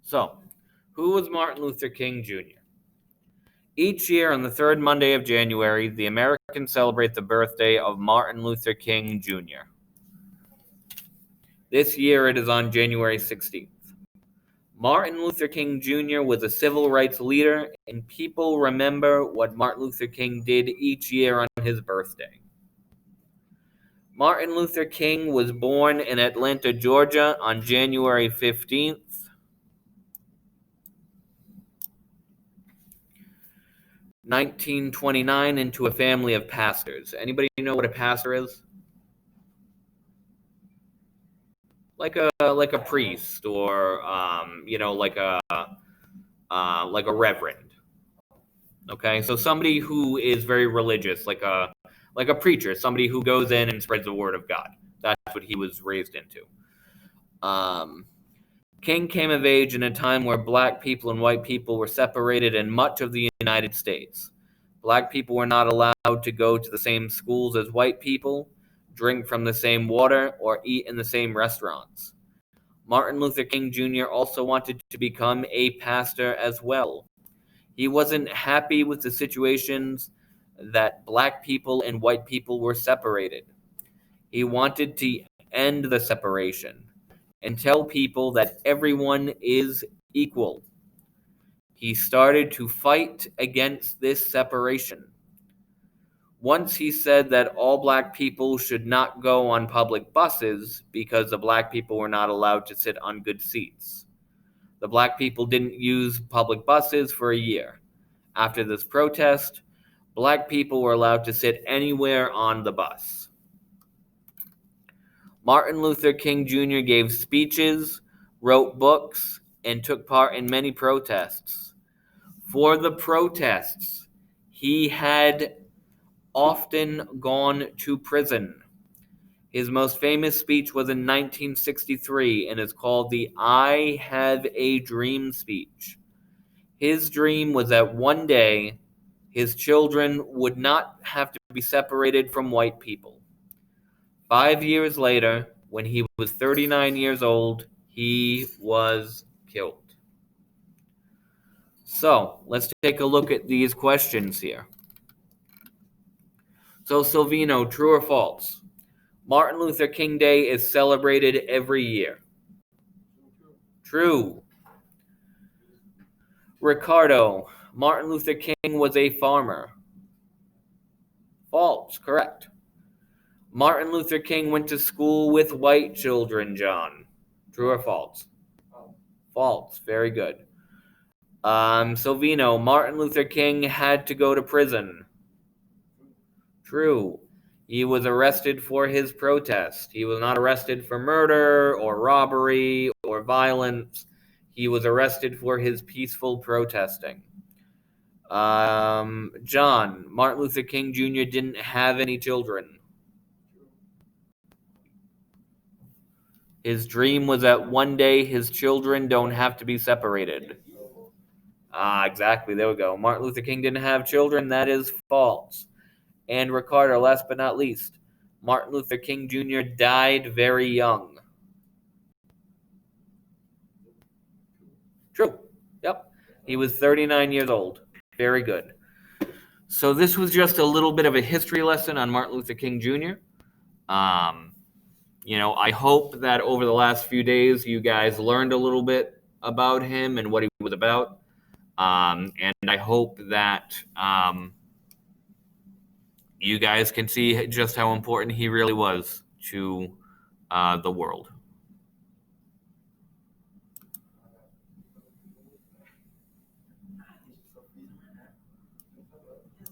So, who was Martin Luther King Jr.? Each year on the third Monday of January, the Americans celebrate the birthday of Martin Luther King Jr. This year it is on January 16th. Martin Luther King Jr. was a civil rights leader, and people remember what Martin Luther King did each year on his birthday. Martin Luther King was born in Atlanta, Georgia on January 15th. 1929 into a family of pastors. Anybody know what a pastor is? Like a priest, or like a reverend. Okay, so somebody who is very religious, like a preacher, somebody who goes in and spreads the word of God. That's what he was raised into. King came of age in a time where black people and white people were separated in much of the United States. Black people were not allowed to go to the same schools as white people, drink from the same water, or eat in the same restaurants. Martin Luther King Jr. also wanted to become a pastor as well. He wasn't happy with the situations that black people and white people were separated. He wanted to end the separation and tell people that everyone is equal. He started to fight against this separation. Once he said that all black people should not go on public buses because the black people were not allowed to sit on good seats. The black people didn't use public buses for a year. After this protest, black people were allowed to sit anywhere on the bus. Martin Luther King Jr. gave speeches, wrote books, and took part in many protests. For the protests, he had often gone to prison. His most famous speech was in 1963 and is called the I Have a Dream speech. His dream was that one day his children would not have to be separated from white people. 5 years later, when he was 39 years old, he was killed. So, let's take a look at these questions here. So, Silvino, true or false? Martin Luther King Day is celebrated every year. True. Ricardo, Martin Luther King was a farmer. False, correct. Martin Luther King went to school with white children, John. True or false? False, very good. Silvino, Martin Luther King had to go to prison. True. He was arrested for his protest. He was not arrested for murder or robbery or violence. He was arrested for his peaceful protesting. John, Martin Luther King Jr. didn't have any children. His dream was that one day his children don't have to be separated. Exactly. There we go. Martin Luther King didn't have children. That is false. And Ricardo, last but not least, Martin Luther King Jr. died very young. True. Yep. He was 39 years old. Very good. So this was just a little bit of a history lesson on Martin Luther King Jr. I hope that over the last few days you guys learned a little bit about him and what he was about. And I hope that you guys can see just how important he really was to the world.